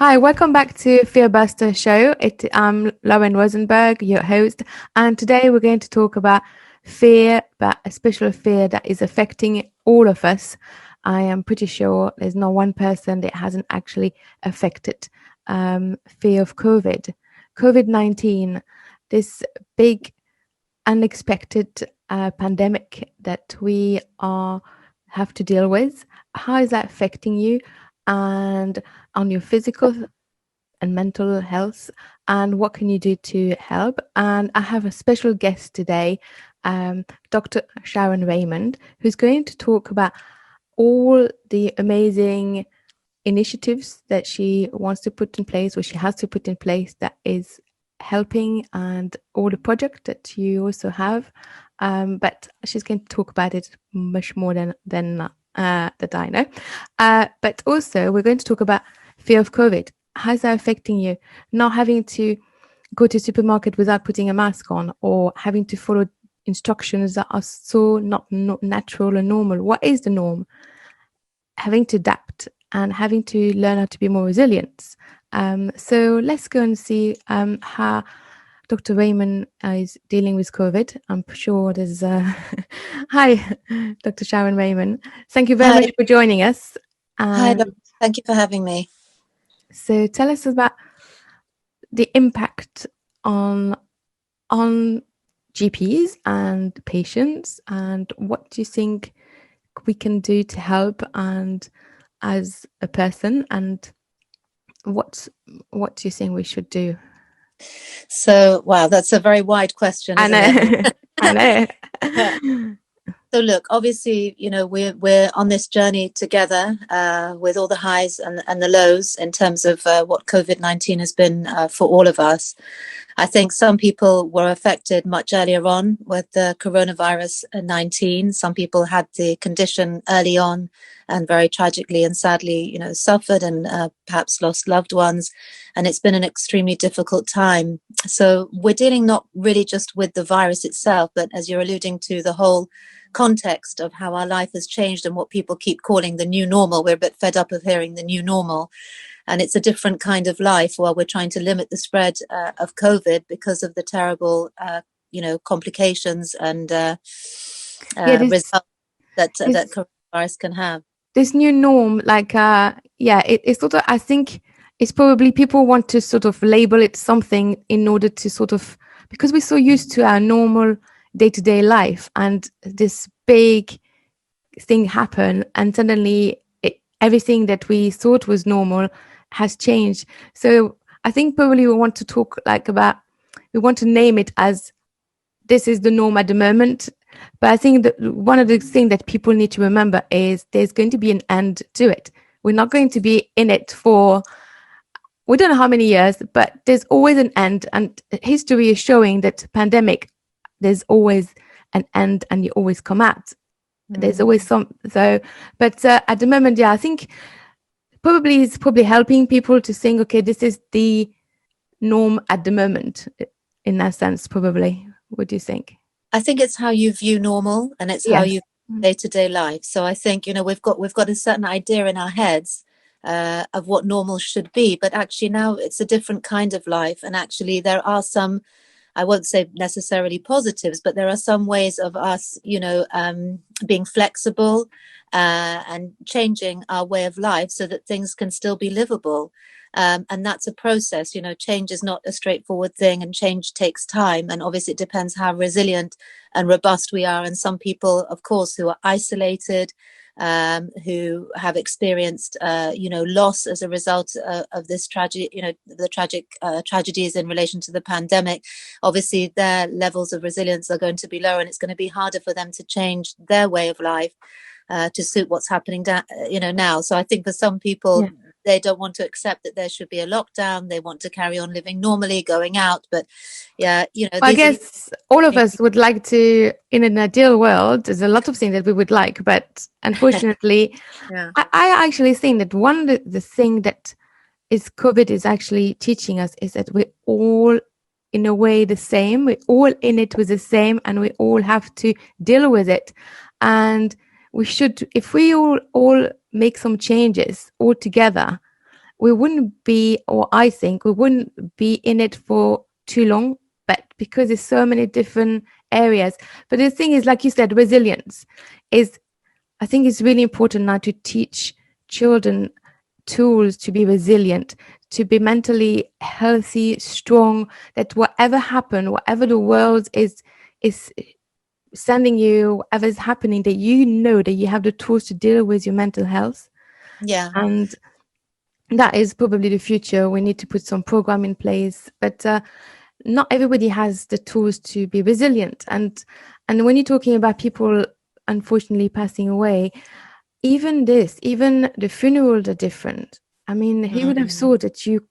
Hi, welcome back to Fearbuster Show. I'm Lauren Rosenberg, your host, and today we're going to talk about fear, but a special fear that is affecting all of us. I am pretty sure there's not one person that hasn't actually affected fear of COVID-19, this big unexpected pandemic that we have to deal with. How is that affecting you and on your physical and mental health, and what can you do to help? And I have a special guest today, Dr. Sharon Raymond, who's going to talk about all the amazing initiatives that she wants to put in place, or she has to put in place, that is helping, and all the projects that you also have. But she's going to talk about it much more than that I know. But also we're going to talk about fear of COVID. How's that affecting you? Not having to go to the supermarket without putting a mask on, or having to follow instructions that are so not natural and normal. What is the norm? Having to adapt and having to learn how to be more resilient. So let's go and see how Dr. Raymond is dealing with COVID. I'm sure there's Hi, Dr. Sharon Raymond. Thank you very much for joining us. Hi, thank you for having me. So tell us about the impact on GPs and patients, and what do you think we can do to help, and as a person, and what do you think we should do? So, wow, that's a very wide question, isn't it? I know. So look, obviously, we're on this journey together with all the highs and the lows in terms of what COVID-19 has been for all of us. I think some people were affected much earlier on with the coronavirus 19. Some people had the condition early on and very tragically and sadly, suffered and perhaps lost loved ones. And it's been an extremely difficult time. So we're dealing not really just with the virus itself, but as you're alluding to, the whole context of how our life has changed and what people keep calling the new normal. We're a bit fed up of hearing the new normal. And it's a different kind of life while we're trying to limit the spread of COVID because of the terrible, complications and results that coronavirus can have. This new norm, it's sort of, I think it's probably people want to sort of label it something in order to sort of, because we're so used to our normal day-to-day life, and this big thing happened, and suddenly everything that we thought was normal has changed. So I think probably we want to talk we want to name it as this is the norm at the moment. But I think that one of the things that people need to remember is there's going to be an end to it. We're not going to be in it for, we don't know how many years, but there's always an end. And history is showing that pandemic, there's always an end and you always come out. There's always some. So, but at the moment, I think it's probably helping people to think, okay, this is the norm at the moment, in that sense, probably. What do you think? I think it's how you view normal, and it's how you day-to-day life. So I think, we've got a certain idea in our heads of what normal should be, but actually now it's a different kind of life. And actually there are some, I won't say necessarily positives, but there are some ways of us, being flexible and changing our way of life so that things can still be livable. And that's a process. Change is not a straightforward thing, and change takes time. And obviously it depends how resilient and robust we are. And some people, of course, who are isolated, who have experienced, loss as a result of this tragedy, the tragic tragedies in relation to the pandemic. Obviously, their levels of resilience are going to be lower, and it's going to be harder for them to change their way of life to suit what's happening now. So I think for some people, they don't want to accept that there should be a lockdown. They want to carry on living normally, going out. But I guess all of us would like to, in an ideal world, there's a lot of things that we would like, but unfortunately, I actually think that one of the thing that COVID is actually teaching us is that we're all in a way the same. We're all in it with the same, and we all have to deal with it. And we should, if we all make some changes all together, we wouldn't be, or I think we wouldn't be in it for too long, but because there's so many different areas. But the thing is, like you said, resilience is, I think it's really important now to teach children tools to be resilient, to be mentally healthy, strong, that whatever happens, whatever the world is sending you, whatever is happening, that you know that you have the tools to deal with your mental health. Yeah. And that is probably the future. We need to put some program in place, but not everybody has the tools to be resilient. And when you're talking about people unfortunately passing away, even the funerals are different. I mean, he would have thought that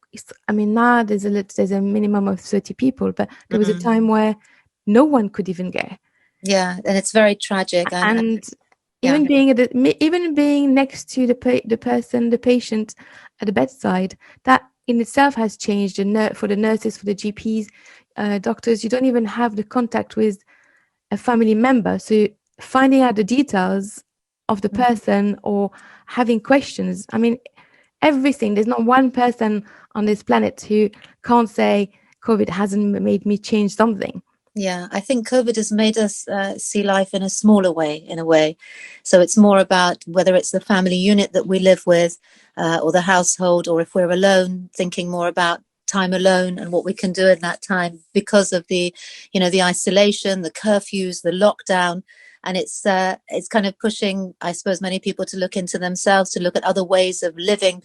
now there's a minimum of 30 people, but there was a time where no one could even go. Yeah, and it's very tragic. And even being next to the patient at the bedside, that in itself has changed. For the nurses, for the GPs, doctors, you don't even have the contact with a family member. So finding out the details of the person or having questions. I mean, everything. There's not one person on this planet who can't say COVID hasn't made me change something. Yeah, I think COVID has made us see life in a smaller way, in a way. So it's more about whether it's the family unit that we live with or the household, or if we're alone, thinking more about time alone and what we can do in that time because of the isolation, the curfews, the lockdown. And it's kind of pushing, I suppose, many people to look into themselves, to look at other ways of living.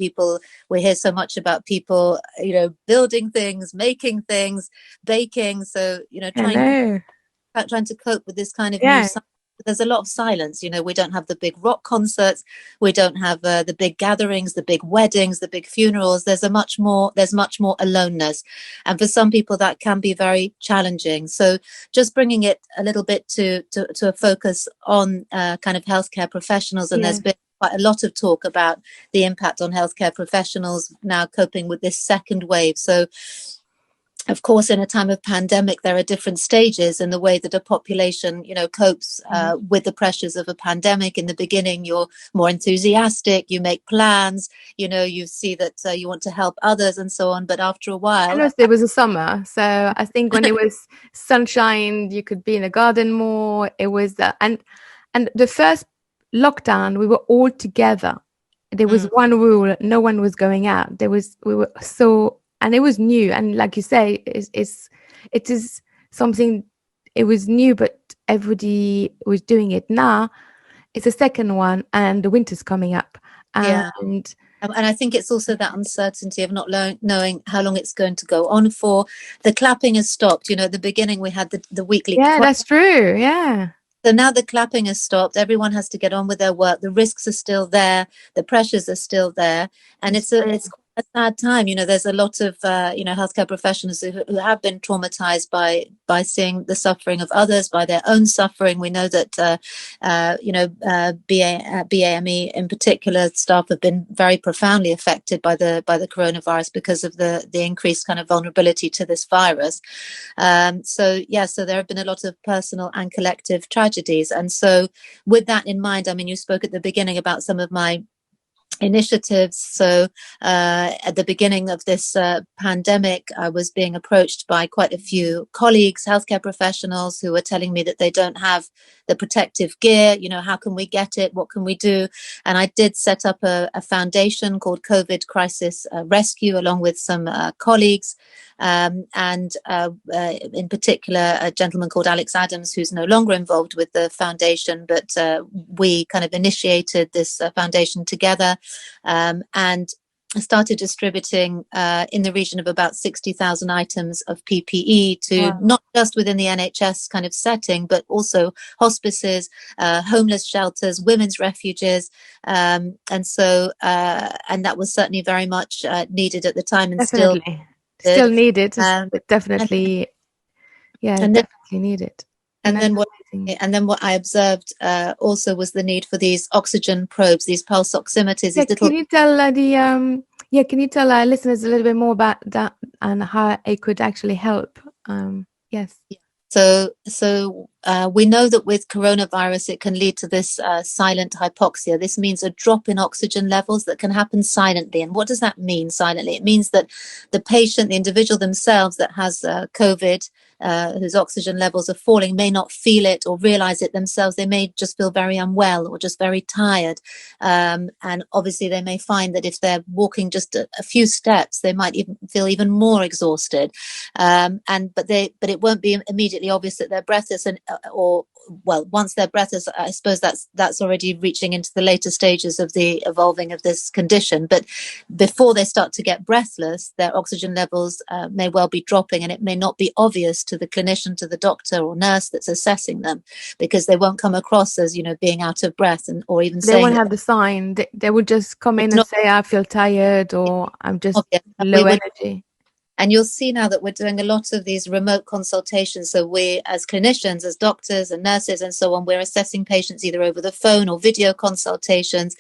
We hear so much about people, building things, making things, baking. So, trying to cope with this kind of new. There's a lot of silence. We don't have the big rock concerts. We don't have the big gatherings, the big weddings, the big funerals. There's much more aloneness. And for some people that can be very challenging. So just bringing it a little bit to a focus on kind of healthcare professionals. And there's been quite a lot of talk about the impact on healthcare professionals now coping with this second wave. So of course, in a time of pandemic, there are different stages in the way that a population, copes with the pressures of a pandemic. In the beginning, you're more enthusiastic, you make plans, you see that you want to help others and so on. But after a while... And it was a summer. So I think when it was sunshine, you could be in a garden more. It was... and the first lockdown, we were all together. There was one rule. No one was going out. And it was new, and like you say, it is something. It was new, but everybody was doing it. Now it's a second one, and the winter's coming up. And I think it's also that uncertainty of not knowing how long it's going to go on for. The clapping has stopped. At the beginning we had the weekly. Yeah, that's true. Yeah. So now the clapping has stopped. Everyone has to get on with their work. The risks are still there. The pressures are still there, and it's a sad time. There's a lot of healthcare professionals who have been traumatized by seeing the suffering of others, by their own suffering. We know that BAME in particular staff have been very profoundly affected by the coronavirus because of the increased kind of vulnerability to this virus. So there have been a lot of personal and collective tragedies. And so with that in mind, I mean, you spoke at the beginning about some of my initiatives. So at the beginning of this pandemic, I was being approached by quite a few colleagues, healthcare professionals, who were telling me that they don't have the protective gear. How can we get it? What can we do? And I did set up a foundation called COVID Crisis Rescue, along with some colleagues. And in particular, a gentleman called Alex Adams, who's no longer involved with the foundation, but we kind of initiated this foundation together. And started distributing in the region of about 60,000 items of PPE to not just within the NHS kind of setting, but also hospices, homeless shelters, women's refuges. And that was certainly very much needed at the time, and still needed, definitely. Definitely needed. And then what I observed also was the need for these oxygen probes, these pulse oximeters. Can you tell our listeners a little bit more about that and how it could actually help? Yes. So we know that with coronavirus, it can lead to this silent hypoxia. This means a drop in oxygen levels that can happen silently. And what does that mean, silently? It means that the patient, the individual themselves that has COVID, whose oxygen levels are falling, may not feel it or realize it themselves. They may just feel very unwell or just very tired. And obviously, they may find that if they're walking just a few steps, they might even feel even more exhausted. But it won't be immediately obvious that they're breathless, once they're breathless, I suppose that's already reaching into the later stages of the evolving of this condition. But before they start to get breathless, their oxygen levels may well be dropping, and it may not be obvious to the clinician, to the doctor or nurse that's assessing them, because they won't come across as, being out of breath, or even they won't have the sign. They would just come in and say, I feel tired, or I'm just low energy. And you'll see now that we're doing a lot of these remote consultations. So we, as clinicians, as doctors and nurses and so on, we're assessing patients either over the phone or video consultations,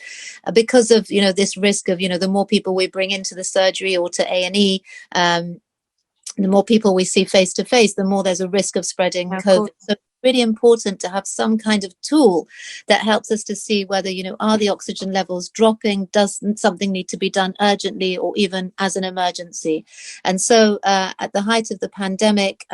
because of, this risk of, the more people we bring into the surgery or to A&E, the more people we see face to face, the more there's a risk of spreading COVID. So it's really important to have some kind of tool that helps us to see whether, are the oxygen levels dropping? Does something need to be done urgently or even as an emergency? And so at the height of the pandemic,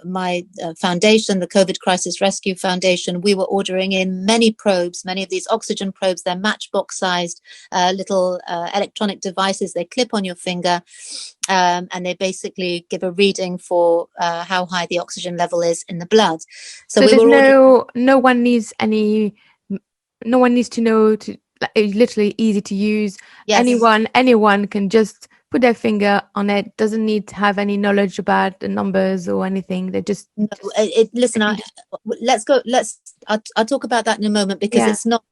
my foundation, the COVID Crisis Rescue Foundation, we were ordering in many probes, many of these oxygen probes. They're matchbox sized little electronic devices. They clip on your finger, and they basically give a reading for how high the oxygen level is in the blood. So there's no one needs to know. It's literally easy to use. Yes. Anyone can just put their finger on it. Doesn't need to have any knowledge about the numbers or anything. They just listen. I'll talk about that in a moment, because it's not.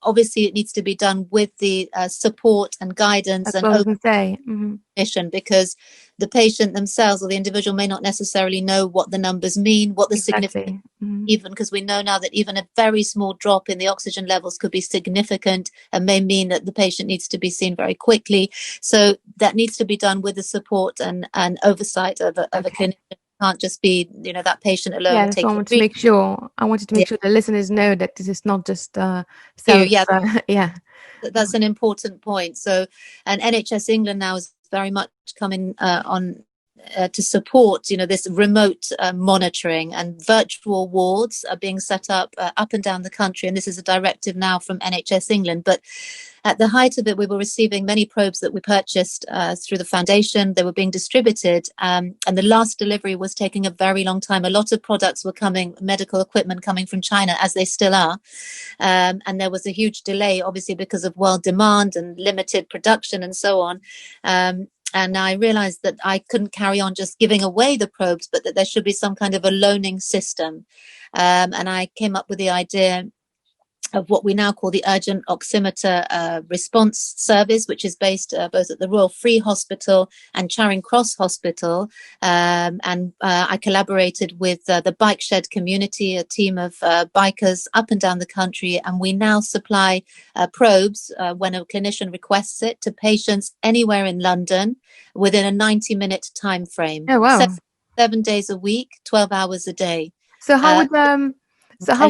Obviously, it needs to be done with the support and guidance. That's what I was going to say. Mm-hmm. Because the patient themselves or the individual may not necessarily know what the numbers mean, what the significance. Even because we know now that even a very small drop in the oxygen levels could be significant and may mean that the patient needs to be seen very quickly. So that needs to be done with the support and oversight of a clinician. Can't just be that patient alone. Yeah, that's what I wanted to make sure. I wanted to make sure the listeners know that this is not just yeah. That's an important point. So, and NHS England now is very much coming on to support, this remote monitoring, and virtual wards are being set up and down the country. And this is a directive now from NHS England. But at the height of it, we were receiving many probes that we purchased through the foundation. They were being distributed, and the last delivery was taking a very long time. A lot of products were coming, medical equipment coming from China, as they still are. And there was a huge delay, obviously, because of world demand and limited production and so on. And I realized that I couldn't carry on just giving away the probes, but that there should be some kind of a loaning system. And I came up with the idea of what we now call the Urgent Oximeter Response Service, which is based both at the Royal Free Hospital and Charing Cross Hospital. And I collaborated with the Bike Shed community, a team of bikers up and down the country. And we now supply probes when a clinician requests it to patients anywhere in London within a 90-minute time frame. Oh, wow. 7 days a week, 12 hours a day. So how would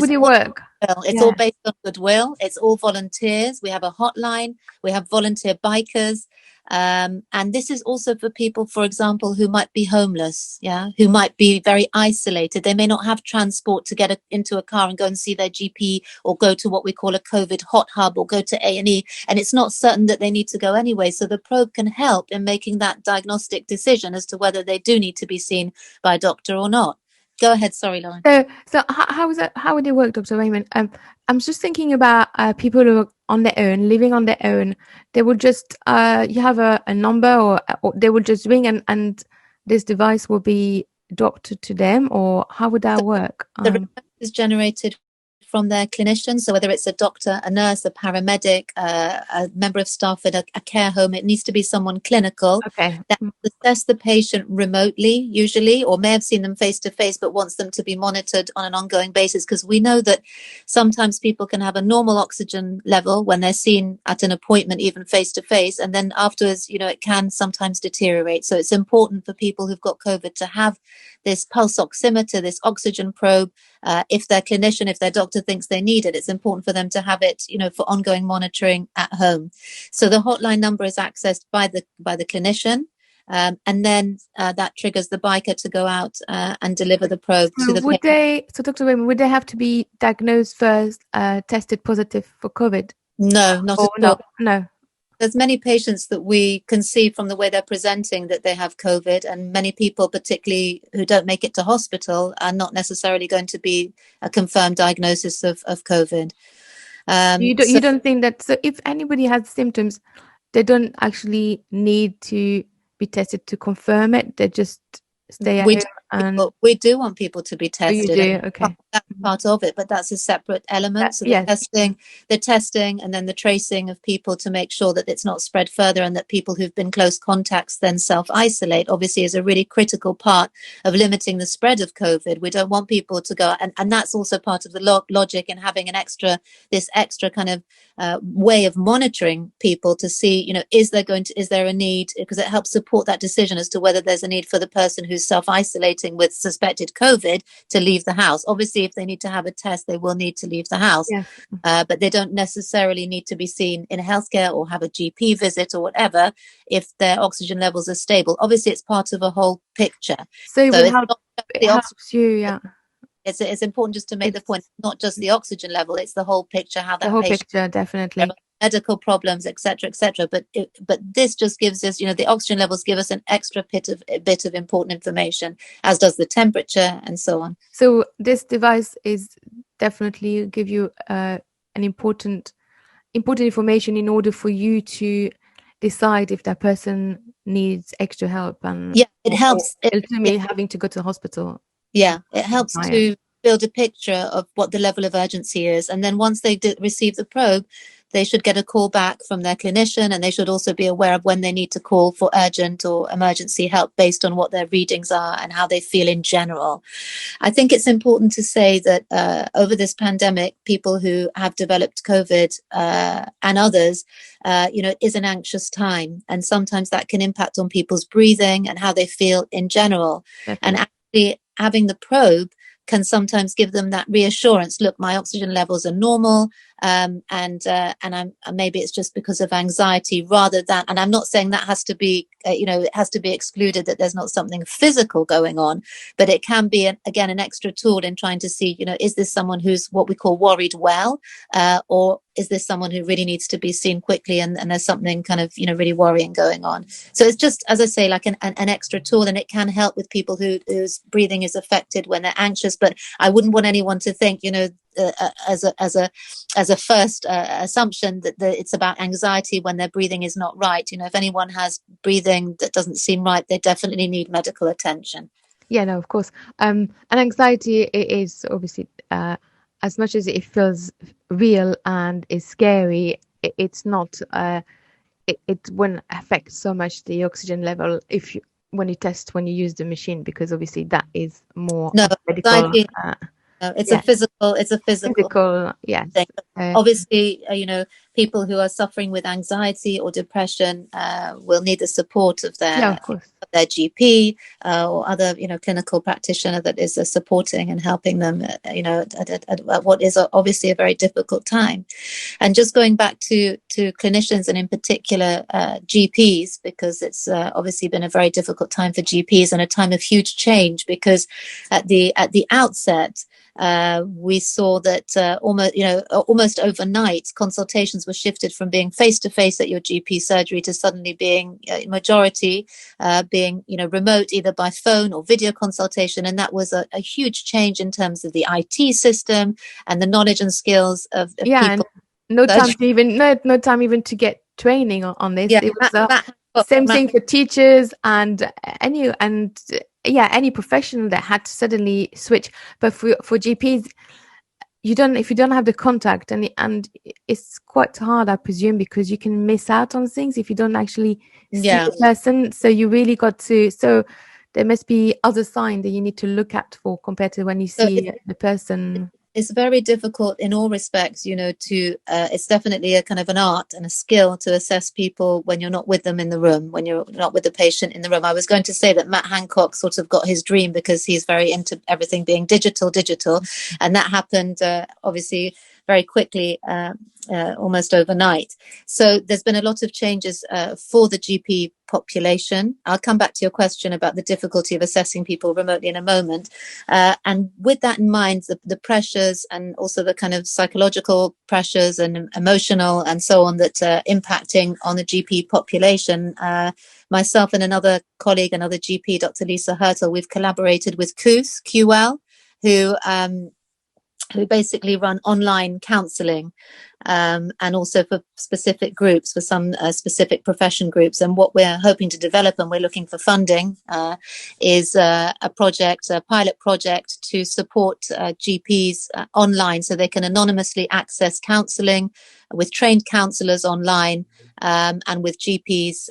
it work? It's all based on goodwill. It's all volunteers. We have a hotline. We have volunteer bikers. And this is also for people, for example, who might be homeless, who might be very isolated. They may not have transport to get into a car and go and see their GP, or go to what we call a COVID hot hub, or go to A&E. And it's not certain that they need to go anyway. So the probe can help in making that diagnostic decision as to whether they do need to be seen by a doctor or not. Go ahead. Sorry, Lauren. So how would it work, Dr. Raymond? I'm just thinking about people who are on their own, living on their own. They would just you have a number, or they would just ring and this device will be dropped to them, or how would that work? The request is generated from their clinician. So whether it's a doctor, a nurse, a paramedic, a member of staff at a care home, it needs to be someone clinical that assess the patient remotely, usually, or may have seen them face to face, but wants them to be monitored on an ongoing basis. Because we know that sometimes people can have a normal oxygen level when they're seen at an appointment, even face to face, and then afterwards, it can sometimes deteriorate. So it's important for people who've got COVID to have this pulse oximeter, this oxygen probe. If their clinician, if their doctor thinks they need it, it's important for them to have it, for ongoing monitoring at home. So the hotline number is accessed by the clinician, and then that triggers the biker to go out and deliver the probe to the patient. So Dr. Raymond, would they have to be diagnosed first, tested positive for COVID? No, not at all. No. There's many patients that we can see from the way they're presenting that they have COVID, and many people, particularly who don't make it to hospital, are not necessarily going to be a confirmed diagnosis of COVID. You don't think that, so if anybody has symptoms, they don't actually need to be tested to confirm it, they just stay at home? We do want people to be tested. Oh, you do? Okay. That's part of it, but that's a separate element. So yes. the testing and then the tracing of people to make sure that it's not spread further, and that people who've been close contacts then self-isolate, obviously is a really critical part of limiting the spread of COVID. We don't want people to go, and that's also part of the logic in having this extra kind of way of monitoring people to see, is there a need, because it helps support that decision as to whether there's a need for the person who's self-isolating with suspected COVID to leave the house. Obviously, if they need to have a test, they will need to leave the house, but they don't necessarily need to be seen in healthcare or have a GP visit or whatever if their oxygen levels are stable. Obviously, it's part of a whole picture. So it helps you, It's important just to make the point, not just the oxygen level, it's the whole picture, how that picture, definitely. Medical problems, etc., etc. But this just gives us, the oxygen levels give us an extra bit of important information, as does the temperature and so on. So this device is definitely give you an important information in order for you to decide if that person needs extra help, and it helps. Ultimately, having to go to the hospital. Yeah, it helps to build a picture of what the level of urgency is, and then once they receive the probe, they should get a call back from their clinician, and they should also be aware of when they need to call for urgent or emergency help based on what their readings are and how they feel in general. I think it's important to say that over this pandemic, people who have developed COVID and others, is an anxious time, and sometimes that can impact on people's breathing and how they feel in general. Definitely. And actually having the probe can sometimes give them that reassurance. Look, my oxygen levels are normal, and maybe it's just because of anxiety rather than. And I'm not saying that has to be, it has to be excluded, that there's not something physical going on, but it can be again an extra tool in trying to see, is this someone who's what we call worried well, or is this someone who really needs to be seen quickly, and there's something kind of really worrying going on. So it's just, as I say, like an extra tool, and it can help with people whose breathing is affected when they're anxious. But I wouldn't want anyone to think, as a first assumption that it's about anxiety when their breathing is not right. If anyone has breathing that doesn't seem right, they definitely need medical attention. Yeah, no, of course. And anxiety is obviously, as much as it feels real and is scary, it's not. It won't affect so much the oxygen level when you use the machine, because obviously that is more medical. It's a physical yes. thing. Obviously, people who are suffering with anxiety or depression will need the support of their GP or other clinical practitioner that is supporting and helping them at what is obviously a very difficult time. And just going back to clinicians, and in particular GPs, because it's obviously been a very difficult time for GPs and a time of huge change, because at the outset we saw that almost overnight consultations were shifted from being face-to-face at your GP surgery to suddenly being majority being remote, either by phone or video consultation. And that was a huge change in terms of the IT system and the knowledge and skills of people. And no time even to get training on this. It was same thing for teachers and any professional that had to suddenly switch. But for GPs, if you don't have the contact, and it's quite hard, I presume, because you can miss out on things if you don't actually see the person. So you really got to, so there must be other signs that you need to look at for compared to when you see the person. It's very difficult in all respects, to it's definitely a kind of an art and a skill to assess people when you're not with them in the room, when you're not with the patient in the room. I was going to say that Matt Hancock sort of got his dream because he's very into everything being digital, and that happened obviously very quickly, almost overnight. So there's been a lot of changes for the GP population. I'll come back to your question about the difficulty of assessing people remotely in a moment. And with that in mind, the pressures and also the kind of psychological pressures and emotional and so on that are impacting on the GP population, myself and another colleague, another GP, Dr. Lisa Hertel, we've collaborated with QL, who basically run online counselling, and also for specific groups, for some specific profession groups. And what we're hoping to develop, and we're looking for funding, is a pilot project to support GPs online, so they can anonymously access counselling with trained counsellors online, and with GPs,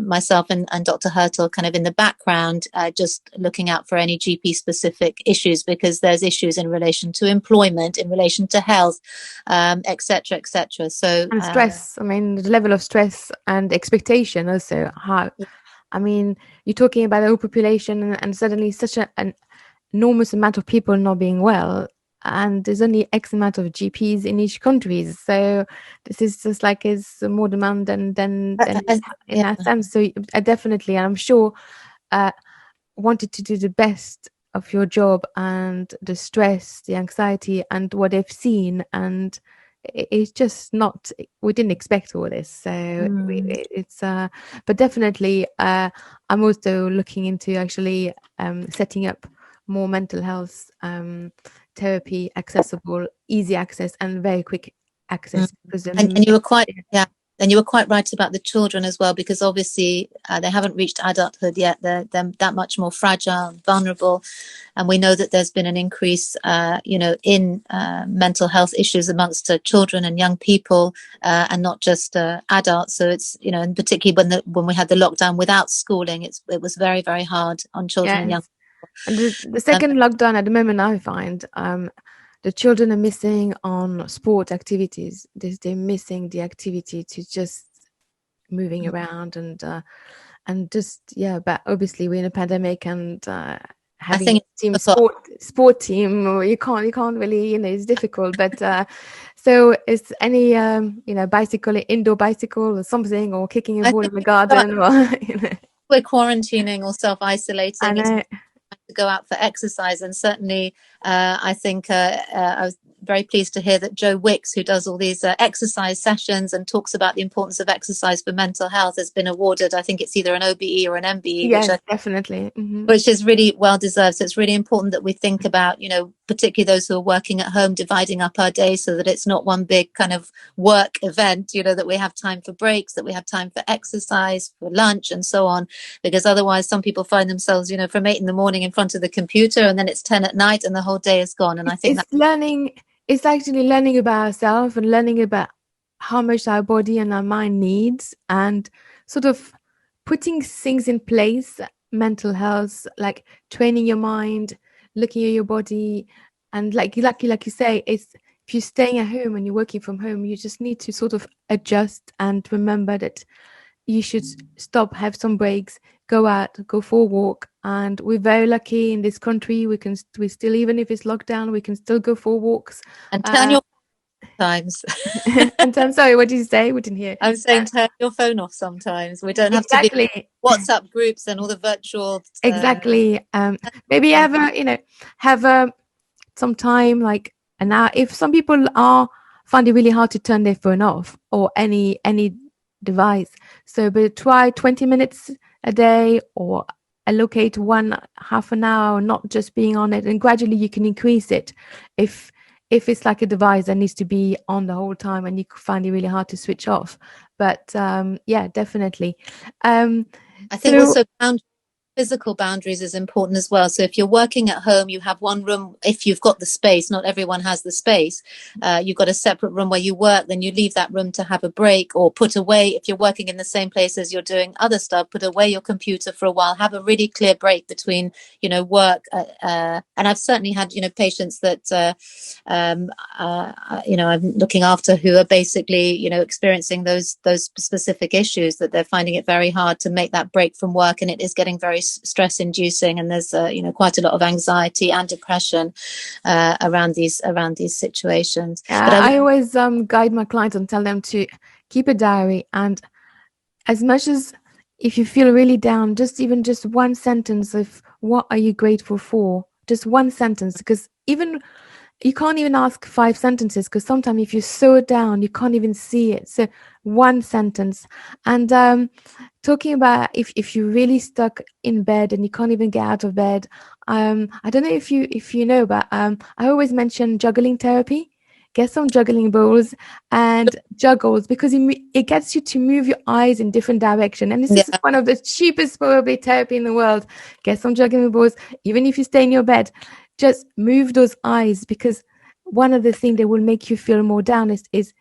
myself and Dr. Hertel kind of in the background, just looking out for any GP specific issues, because there's issues in relation to employment, in relation to health, etc., etc. So, and stress, I mean, the level of stress and expectation also. I mean, you're talking about the whole population, and suddenly such an enormous amount of people not being well, and there's only X amount of GPs in each country. So this is just like is more demand than in that sense. So I definitely, and I'm sure, wanted to do the best of your job, and the stress, the anxiety, and what they've seen, and it's just not, we didn't expect all this. So it's but definitely I'm also looking into actually setting up more mental health therapy, accessible, easy access, and very quick access. Because and you were quite and you were quite right about the children as well, because obviously they haven't reached adulthood yet. They're that much more fragile, vulnerable, and we know that there's been an increase, in mental health issues amongst children and young people, and not just adults. So it's, and particularly when we had the lockdown without schooling, it was very, very hard on children and young people. And the second lockdown at the moment, I find the children are missing on sport activities. They're missing the activity to just moving around and just But obviously we're in a pandemic, and having a team sport team, you can't really, it's difficult. But so is any bicycle, indoor bicycle or something, or kicking a ball in the garden, or we're quarantining or self-isolating. To go out for exercise, and certainly I think I was very pleased to hear that Joe Wicks, who does all these exercise sessions and talks about the importance of exercise for mental health, has been awarded, I think it's either an OBE or an MBE. Yes, definitely. Which is really well deserved. So it's really important that we think about, particularly those who are working at home, dividing up our day so that it's not one big kind of work event, that we have time for breaks, that we have time for exercise, for lunch, and so on. Because otherwise some people find themselves, from 8 a.m. in front of the computer, and then it's 10 p.m. and the whole day is gone. And I think it's actually learning about ourselves and learning about how much our body and our mind needs, and sort of putting things in place, mental health, like training your mind, looking at your body. And like you say, it's, if you're staying at home and you're working from home, you just need to sort of adjust and remember that you should stop, have some breaks, go out, go for a walk. And we're very lucky in this country. We still, even if it's lockdown, we can still go for walks. And turn your times. And I'm sorry, what did you say? We didn't hear. I'm saying turn your phone off sometimes. We don't have to be WhatsApp groups and all the virtual. Exactly. Maybe have some time, like an hour. If some people find it really hard to turn their phone off, or any device, but try 20 minutes a day, or allocate half an hour, not just being on it, and gradually you can increase it. If it's like a device that needs to be on the whole time and you find it really hard to switch off. But definitely. I think also physical boundaries is important as well. So if you're working at home, you have one room, if you've got the space, not everyone has the space, you've got a separate room where you work, then you leave that room to have a break, or put away, if you're working in the same place as you're doing other stuff, put away your computer for a while, have a really clear break between, work. And I've certainly had, patients that, I'm looking after, who are basically, experiencing those specific issues, that they're finding it very hard to make that break from work, and it is getting very stress inducing, and there's quite a lot of anxiety and depression around these situations. But I always guide my clients and tell them to keep a diary, and as much as, if you feel really down, just one sentence of what are you grateful for, just one sentence, because even you can't even ask 5 sentences, because sometimes if you're so down, you can't even see it. So one sentence. And talking about if you're really stuck in bed and you can't even get out of bed, I don't know if you know, but I always mention juggling therapy. Get some juggling balls and juggles, because it gets you to move your eyes in different direction. And this is one of the cheapest probably therapy in the world. Get some juggling balls, even if you stay in your bed. Just move those eyes, because one of the things that will make you feel more down is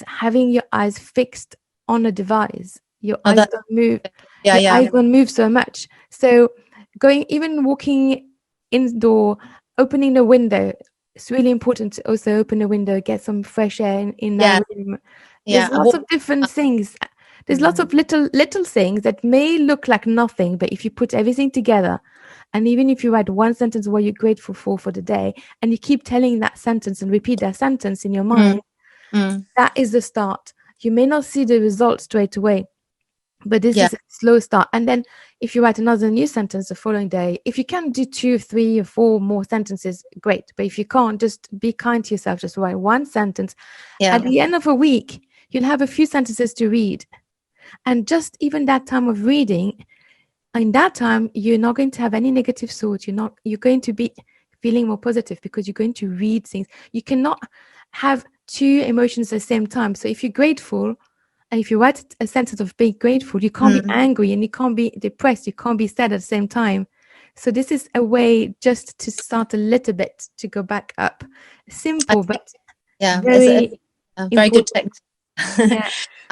having your eyes fixed on a device. Your eyes don't move. Eyes don't move so much. So walking indoor, opening the window. It's really important to also open the window, get some fresh air in that room. There's lots of different things. There's lots of little things that may look like nothing, but if you put everything together, and even if you write one sentence what you're grateful for the day, and you keep telling that sentence and repeat that sentence in your mind, that is the start. You may not see the result straight away, but this is a slow start. And then if you write another new sentence the following day, if you can do 2, 3, or 4 more sentences, great. But if you can't, just be kind to yourself. Just write one sentence. At the end of a week, you'll have a few sentences to read. And just even that time of reading, in that time, you're not going to have any negative thoughts. You're going to be feeling more positive, because you're going to read things. You cannot have 2 emotions at the same time. So if you're grateful, and if you write a sentence of being grateful, you can't be angry and you can't be depressed. You can't be sad at the same time. So this is a way just to start a little bit to go back up. Simple, but very good technique.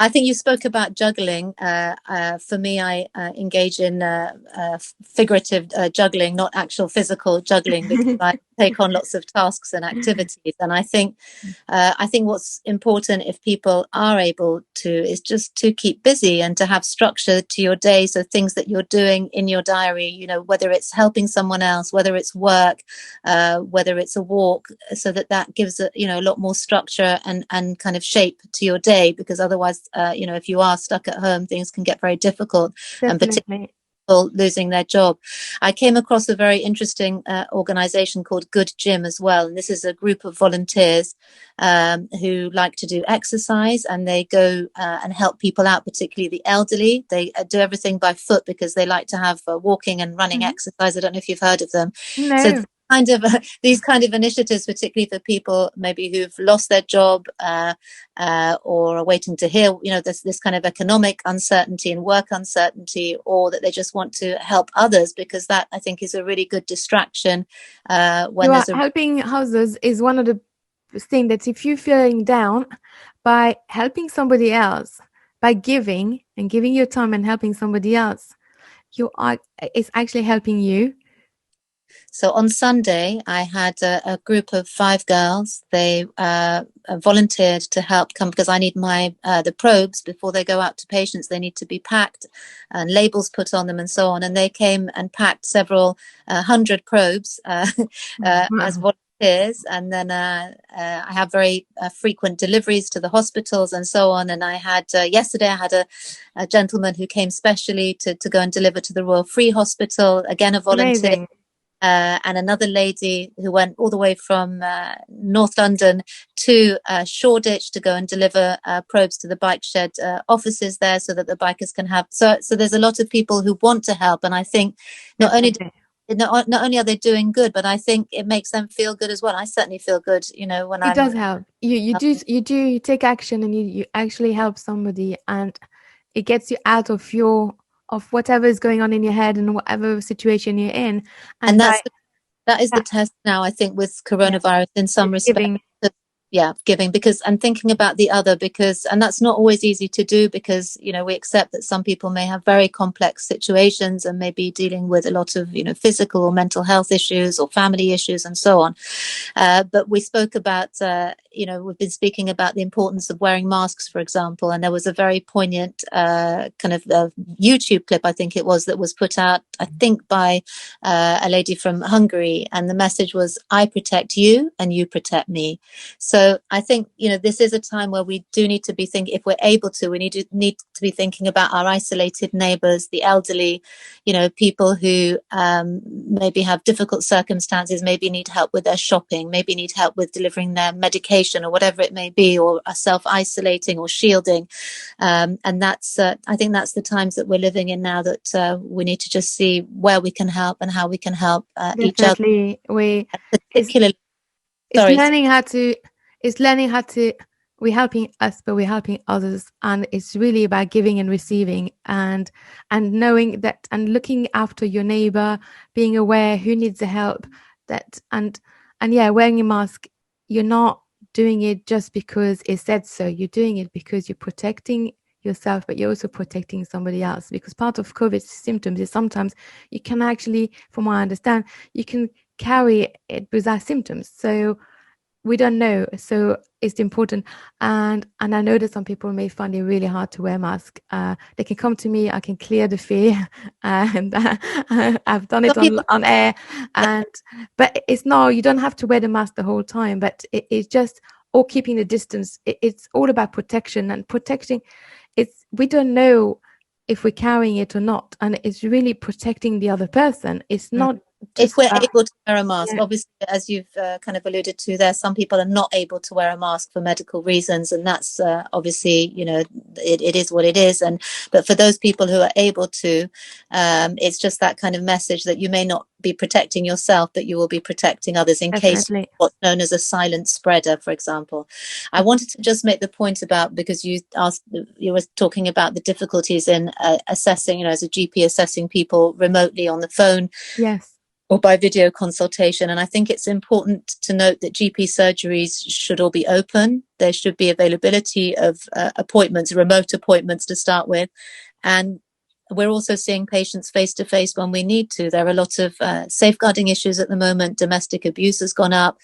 I think you spoke about juggling. For me, I engage in figurative juggling, not actual physical juggling, because I take on lots of tasks and activities. And I think what's important, if people are able to, is just to keep busy and to have structure to your day. So things that you're doing in your diary, whether it's helping someone else, whether it's work, whether it's a walk, so that gives a lot more structure and kind of shape to your day, because otherwise, if you are stuck at home, things can get very difficult. Definitely. And particularly people losing their job. I came across a very interesting organization called Good Gym as well. And this is a group of volunteers who like to do exercise, and they go and help people out, particularly the elderly. They do everything by foot, because they like to have walking and running exercise. I don't know if you've heard of them. No. So these kind of initiatives, particularly for people maybe who've lost their job or are waiting to hear, this kind of economic uncertainty and work uncertainty, or that they just want to help others, because that, I think, is a really good distraction. Helping others is one of the things that, if you're feeling down, by helping somebody else, by giving your time and helping somebody else, it's actually helping you. So on Sunday, I had a group of 5 girls. They volunteered to help come, because I need the probes before they go out to patients. They need to be packed and labels put on them and so on. And they came and packed several 100 probes as volunteers. And then I have very frequent deliveries to the hospitals and so on. And I had yesterday, I had a gentleman who came specially to go and deliver to the Royal Free Hospital, again a volunteer. Amazing. And another lady who went all the way from North London to Shoreditch to go and deliver probes to the bike shed offices there, so that the bikers can have. So there's a lot of people who want to help, and I think not only are they doing good, but I think it makes them feel good as well. I certainly feel good, when it does help. You take action, and you actually help somebody, and it gets you out of your of whatever is going on in your head and whatever situation you're in. And And by that is the that, test now, I think, with yeah, coronavirus in some it's respects. giving. Yeah, giving, because and thinking about the other, because and that's not always easy to do, because we accept that some people may have very complex situations and may be dealing with a lot of physical or mental health issues or family issues and so on. But we spoke about we've been speaking about the importance of wearing masks, for example, and there was a very poignant kind of YouTube clip, I think it was, that was put out, I think, by a lady from Hungary, and the message was, I protect you and you protect me. So I think this is a time where we do need to be thinking, if we're able to, we need to be thinking about our isolated neighbours, the elderly, people who maybe have difficult circumstances, maybe need help with their shopping, maybe need help with delivering their medication or whatever it may be, or are self-isolating or shielding. And that's I think that's the times that we're living in now, that we need to just see where we can help and how we can help each other. Definitely, Particularly, it's sorry. learning how to, we're helping us, but we're helping others, and it's really about giving and receiving, and knowing that, and looking after your neighbor, being aware who needs the help, that and yeah, wearing a mask, you're not doing it just because it said so. You're doing it because you're protecting yourself, but you're also protecting somebody else, because part of COVID symptoms is sometimes you can actually, from what I understand, you can carry it without symptoms, so we don't know. So it's important, and I know that some people may find it really hard to wear masks. They can come to me, I can clear the fear, and I've done it on air, and but it's no, you don't have to wear the mask the whole time, but it's just, or keeping the distance. It's all about protection, and protecting, we don't know if we're carrying it or not, and it's really protecting the other person. It's not if just we're able to wear a mask. yeah. Obviously, as you've kind of alluded to there, some people are not able to wear a mask for medical reasons, and that's obviously, it is what it is. And but for those people who are able to, it's just that kind of message that you may not be protecting yourself, but you will be protecting others in case what's known as a silent spreader, for example. I wanted to just make the point about, because you were talking about the difficulties in assessing, as a GP, assessing people remotely on the phone. Yes. Or by video consultation. And I think it's important to note that GP surgeries should all be open. There should be availability of appointments, remote appointments to start with. And we're also seeing patients face to face when we need to. There are a lot of safeguarding issues at the moment. Domestic abuse has gone up,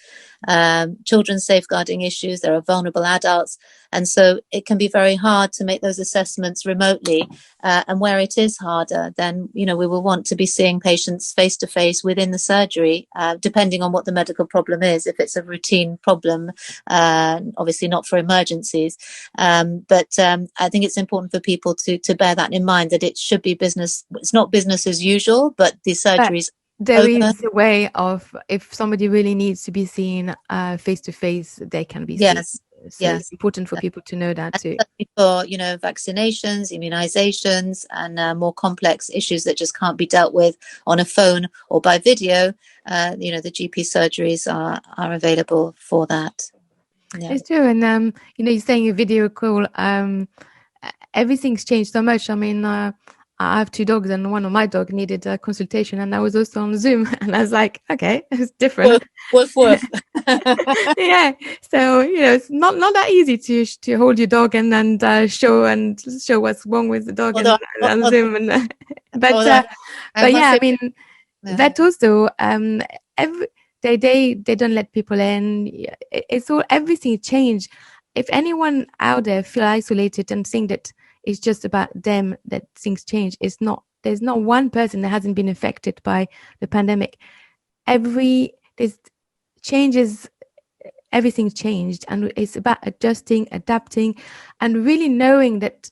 children's safeguarding issues. There are vulnerable adults. And so it can be very hard to make those assessments remotely. And where it is harder, then, we will want to be seeing patients face to face within the surgery, depending on what the medical problem is. If it's a routine problem, obviously not for emergencies. But I think it's important for people to bear that in mind, that it should be business. It's not business as usual, but the surgeries. There is a way of, if somebody really needs to be seen face to face, they can be seen. So it's important for people to know that too. For vaccinations, immunizations, and more complex issues that just can't be dealt with on a phone or by video, the GP surgeries are available for that. Yeah. It's true, and you're saying a video call. Everything's changed so much. I mean, I have two dogs, and one of my dog needed a consultation, and I was also on Zoom, and I was like, okay, it's different. Woof. Yeah, so it's not that easy to hold your dog and then show what's wrong with the dog on Zoom, and but yeah, I mean, that also they don't let people in. It's all, everything changed. If anyone out there feel isolated and think that it's just about them that things change, it's not. There's not one person that hasn't been affected by the pandemic. There's changes, everything changed, and it's about adjusting, adapting, and really knowing that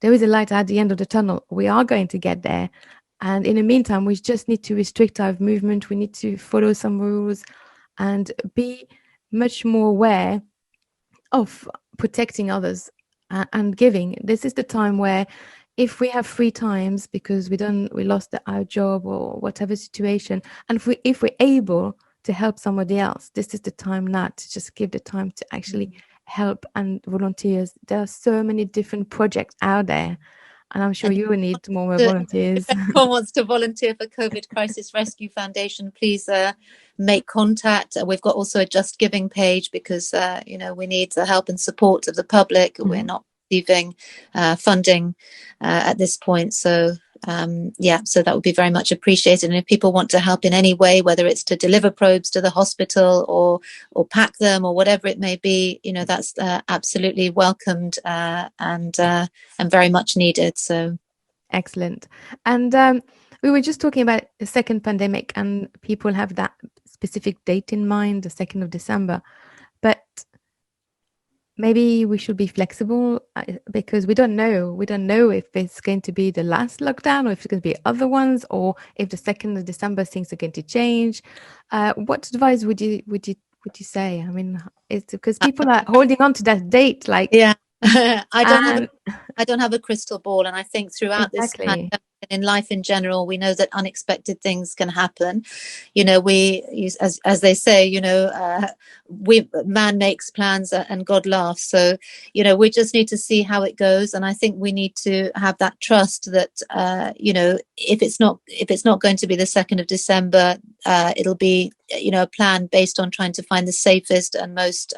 there is a light at the end of the tunnel. We are going to get there, and in the meantime, we just need to restrict our movement. We need to follow some rules and be much more aware of protecting others and giving. This is the time where, if we have free times because we lost our job or whatever situation, and if we're able to help somebody else, this is the time now to just give the time to actually help and volunteers. There are so many different projects out there, And I'm sure you will need more If volunteers. anyone wants to volunteer for COVID Crisis Rescue Foundation, please make contact. We've got also a Just Giving page because, we need the help and support of the public. Mm-hmm. We're not receiving funding at this point. So, so that would be very much appreciated. And if people want to help in any way, whether it's to deliver probes to the hospital or pack them or whatever it may be, that's absolutely welcomed and very much needed. So. Excellent. And we were just talking about the second pandemic, and people have that specific date in mind, the 2nd of December. But maybe we should be flexible because we don't know. We don't know if it's going to be the last lockdown or if it's going to be other ones, or if the 2nd of December things are going to change. What advice would you say? I mean, it's because people are holding on to that date, like. Yeah. I don't have a crystal ball, and I think throughout this pandemic and in life in general, we know that unexpected things can happen. As they say, man makes plans and God laughs. So, we just need to see how it goes, and I think we need to have that trust that if it's not going to be the 2nd of December, it'll be a plan based on trying to find the safest and most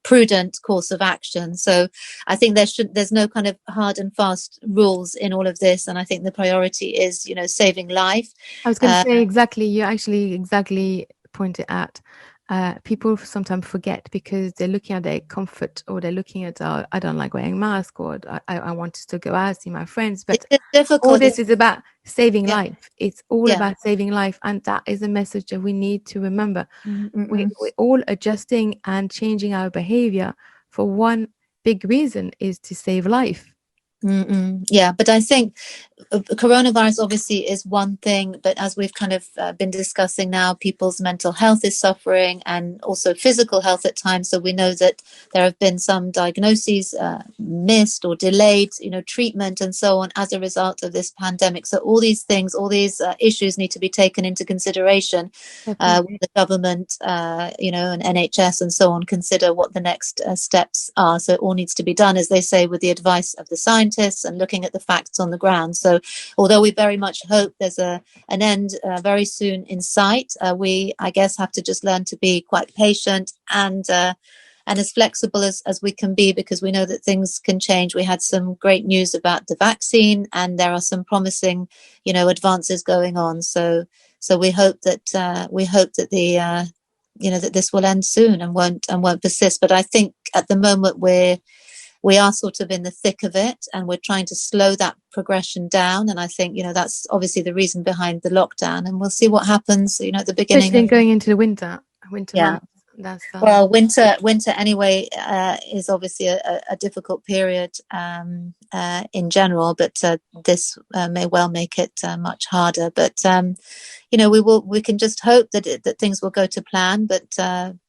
prudent course of action. So I think there's no kind of hard and fast rules in all of this, and I think the priority is saving life. I was going to say exactly. You actually exactly pointed out. People sometimes forget because they're looking at their comfort, or they're looking at I don't like wearing a mask, or I want to still go out, see my friends. But all this is about saving life. It's all about saving life, and that is a message that we need to remember. We're all adjusting and changing our behavior for one big reason, is to save life. Yeah, but I think coronavirus obviously is one thing, but as we've kind of been discussing now, people's mental health is suffering, and also physical health at times. So we know that there have been some diagnoses missed or delayed, treatment and so on as a result of this pandemic. So all these things, all these issues need to be taken into consideration when the government, and NHS and so on consider what the next steps are. So it all needs to be done, as they say, with the advice of the scientists and looking at the facts on the ground. So although we very much hope there's an end very soon in sight, we, I guess, have to just learn to be quite patient and as flexible as we can be, because we know that things can change. We had some great news about the vaccine, and there are some promising, advances going on. So we hope that the that this will end soon and won't persist. But I think at the moment we are sort of in the thick of it, and we're trying to slow that progression down. And I think, that's obviously the reason behind the lockdown, and we'll see what happens, at the beginning. Especially going into the winter months. That's well, winter anyway is obviously a difficult period in general, but this may well make it much harder. But we can just hope that things will go to plan, but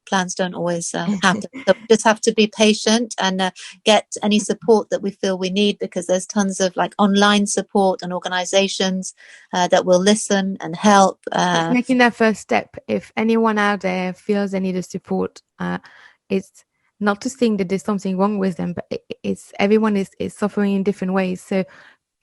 plans don't always happen. So we just have to be patient and get any support that we feel we need, because there's tons of online support and organizations that will listen and help. Making that first step. If anyone out there feels they need a support, it's not to think that there's something wrong with them, but everyone is suffering in different ways. So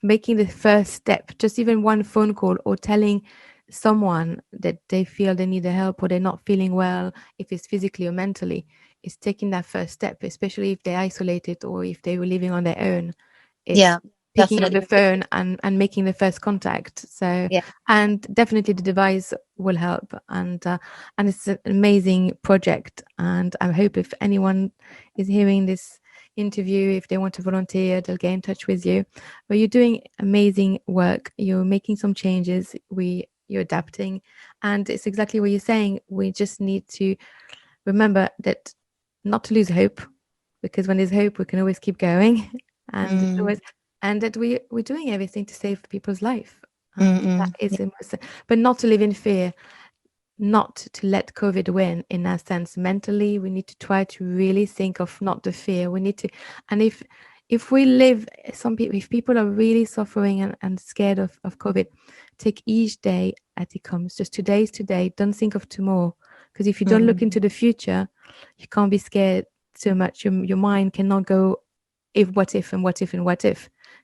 making the first step, just even one phone call, or telling someone that they feel they need the help, or they're not feeling well, if it's physically or mentally, is taking that first step, especially if they're isolated or if they were living on their own. Picking up the phone and making the first contact. So and definitely the device will help, and it's an amazing project, and I hope if anyone is hearing this interview, if they want to volunteer, they'll get in touch with you. But you're doing amazing work, you're making some changes, you're adapting, and it's exactly what you're saying. We just need to remember that not to lose hope, because when there's hope we can always keep going, and that we're doing everything to save people's life. That is but not to live in fear, not to let COVID win. In that sense, mentally we need to try to really think of not the fear. We need to, and if we live, if people are really suffering and scared of COVID, take each day as it comes. Just today is today. Don't think of tomorrow, because if you don't look into the future, you can't be scared so much. Your mind cannot go what if.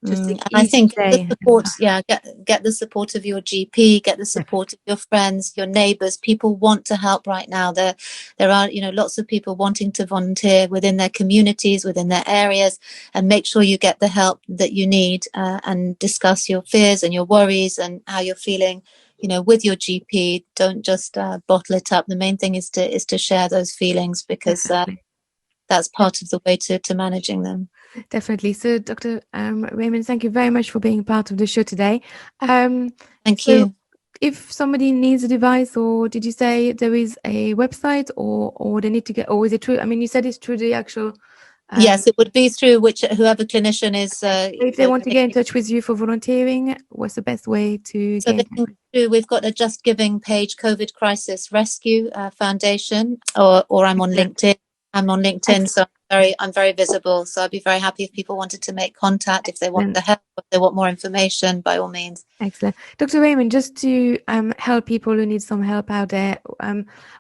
And I think the support, get the support of your GP, get the support of your friends, your neighbours. People want to help right now. There are, lots of people wanting to volunteer within their communities, within their areas, and make sure you get the help that you need, and discuss your fears and your worries and how you're feeling, with your GP. Don't just bottle it up. The main thing is to share those feelings, because that's part of the way to managing them. Definitely. So, Dr. Raymond, thank you very much for being part of the show today. Thank you. If somebody needs a device, or did you say there is a website, or they need to get, or is it true? I mean, you said it's through the actual. Yes, it would be through whoever clinician is. If they want to get in touch with you for volunteering, what's the best way to get in touch? We've got a Just Giving page, COVID Crisis Rescue Foundation, or I'm on LinkedIn. I'm on LinkedIn, so I'm very visible. So I'd be very happy if people wanted to make contact, if they want the help, if they want more information, by all means. Excellent. Dr. Raymond, just to help people who need some help out there,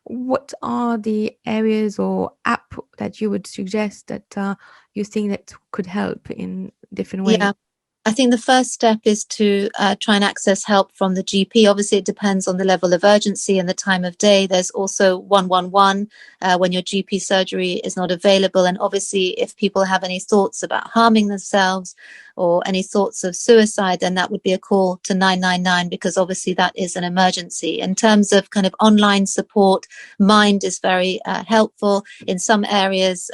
what are the areas or app that you would suggest that you think that could help in different ways? Yeah. I think the first step is to try and access help from the GP. Obviously, it depends on the level of urgency and the time of day. There's also 111 when your GP surgery is not available. And obviously, if people have any thoughts about harming themselves or any thoughts of suicide, then that would be a call to 999, because obviously that is an emergency. In terms of kind of online support, Mind is very helpful. In some areas,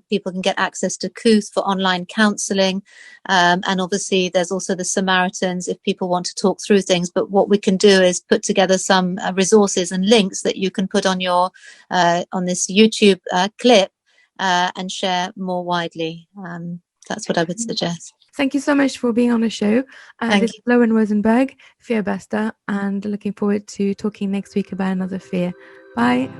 people can get access to Kooth for online counselling. And obviously there's also the Samaritans if people want to talk through things. But what we can do is put together some resources and links that you can put on your on this YouTube clip and share more widely. That's what I would suggest. Thank you so much for being on the show. This is Lauren Rosenberg, Fear Buster, and looking forward to talking next week about another fear. Bye.